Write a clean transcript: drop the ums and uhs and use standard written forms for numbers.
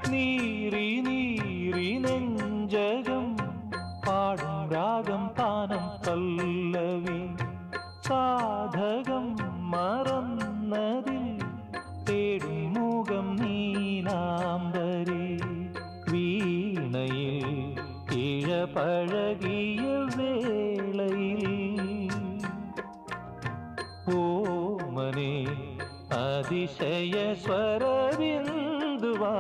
നീറി നീറി നെഞ്ചകം പാടും രാഗം താനം പല്ലവി സാധകം മറന്നതിൽ തേടും മുഖം നീലാംബരി വീണയിൽ ഇഴപഴകിയ വേളയിൽ ഓമനെ അതിശയ സ്വരബിന്ദുവാ